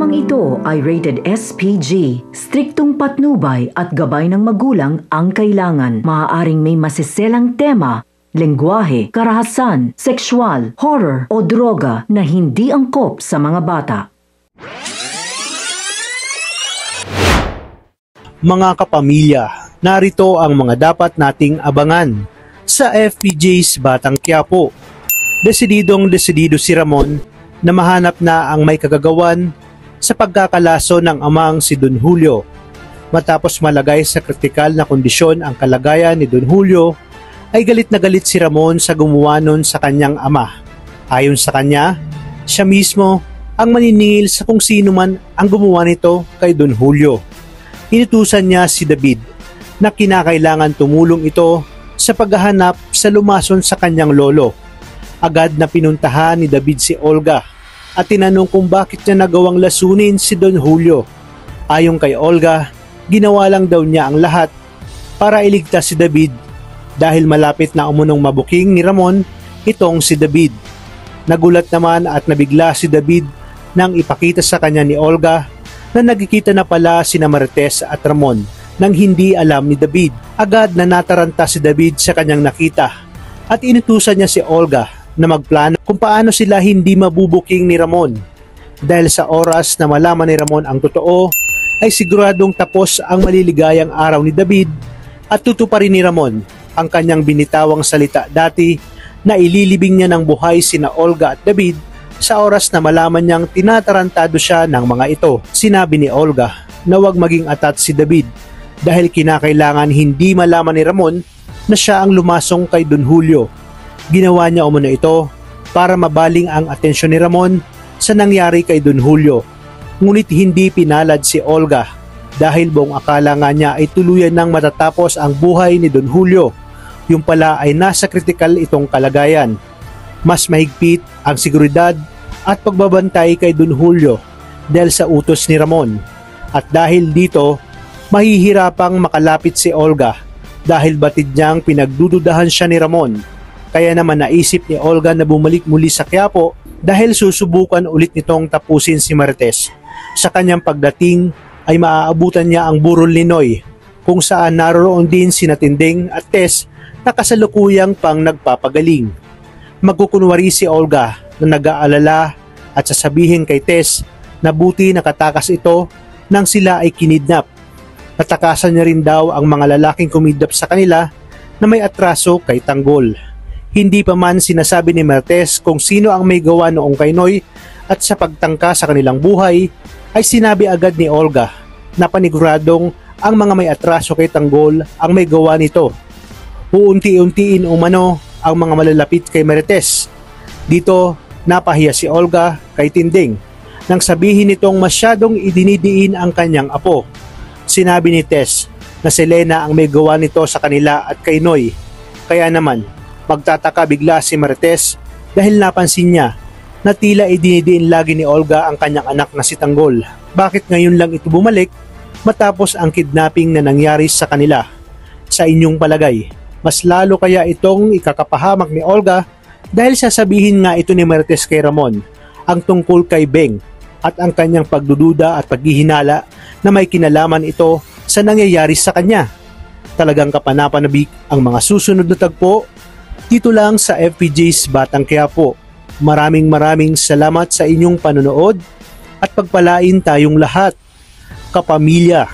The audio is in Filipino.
Programang ito ay rated SPG. Striktong patnubay at gabay ng magulang ang kailangan. Maaaring may masiselang tema, lengguwahe, karahasan, sexual, horror o droga na hindi angkop sa mga bata. Mga kapamilya, narito ang mga dapat nating abangan sa FPJ's Batang Quiapo. Desididong-desidido si Ramon na mahanap na ang may kagagawan sa pagkakalaso ng amang si Don Julio. Matapos malagay sa kritikal na kondisyon ang kalagayan ni Don Julio, ay galit na galit si Ramon sa gumawa nun sa kanyang ama. Ayon sa kanya, siya mismo ang maniningil sa kung sino man ang gumawa nito kay Don Julio. Inutusan niya si David na kinakailangan tumulong ito sa paghahanap sa lumason sa kanyang lolo. Agad na pinuntahan ni David si Olga at tinanong kung bakit niya nagawang lasunin si Don Julio. Ayon kay Olga, ginawa lang daw niya ang lahat para iligtas si David dahil malapit na umunong mabuking ni Ramon itong si David. Nagulat naman at nabigla si David nang ipakita sa kanya ni Olga na nagkikita na pala sina Marites at Ramon nang hindi alam ni David. Agad na nataranta si David sa kanyang nakita at inutusan niya si Olga na magplano kung paano sila hindi mabubuking ni Ramon. Dahil sa oras na malaman ni Ramon ang totoo, ay siguradong tapos ang maliligayang araw ni David at tutuparin ni Ramon ang kanyang binitawang salita dati na ililibing niya ng buhay sina Olga at David sa oras na malaman niyang tinatarantado siya ng mga ito. Sinabi ni Olga na huwag maging atat si David dahil kinakailangan hindi malaman ni Ramon na siya ang lumasong kay Don Julio. Ginawa niya umano ito para mabaling ang atensyon ni Ramon sa nangyari kay Don Julio. Ngunit hindi pinalad si Olga dahil buong akala nga niya ay tuluyan nang matatapos ang buhay ni Don Julio. Yung pala ay nasa kritikal itong kalagayan. Mas mahigpit ang seguridad at pagbabantay kay Don Julio dahil sa utos ni Ramon. At dahil dito, mahihirapang makalapit si Olga dahil batid niyang pinagdududahan siya ni Ramon. Kaya naman naisip ni Olga na bumalik muli sa Quiapo dahil susubukan ulit nitong tapusin si Marites. Sa kanyang pagdating ay maaabutan niya ang burol ni Noy kung saan naroon din sina Tinding at Tess na kasalukuyang pang nagpapagaling. Magkukunwari si Olga na nag-aalala at sasabihin kay Tess na buti nakatakas ito nang sila ay kinidnap. Natakasan niya rin daw ang mga lalaking kumidnap sa kanila na may atraso kay Tanggol. Hindi pa man sinasabi ni Marites kung sino ang may gawa noong kay Noy at sa pagtangka sa kanilang buhay ay sinabi agad ni Olga na paniguradong ang mga may atraso kay Tanggol ang may gawa nito. Uunti-untiin umano ang mga malalapit kay Marites. Dito napahiya si Olga kay Tinding nang sabihin nitong masyadong idinidiin ang kanyang apo. Sinabi ni Tess na si Lena ang may gawa nito sa kanila at kay Noy. Kaya naman magtataka bigla si Marites dahil napansin niya na tila idinidiin lagi ni Olga ang kanyang anak na si Tanggol. Bakit ngayon lang ito bumalik matapos ang kidnapping na nangyari sa kanila? Sa inyong palagay, mas lalo kaya itong ikakapahamak ni Olga dahil sasabihin nga ito ni Marites kay Ramon ang tungkol kay Beng at ang kanyang pagdududa at paghihinala na may kinalaman ito sa nangyayari sa kanya. Talagang kapanapanabik ang mga susunod na tagpo dito lang sa FPJ's Batang Quiapo. Maraming salamat sa inyong panonood at pagpalain tayong lahat, kapamilya.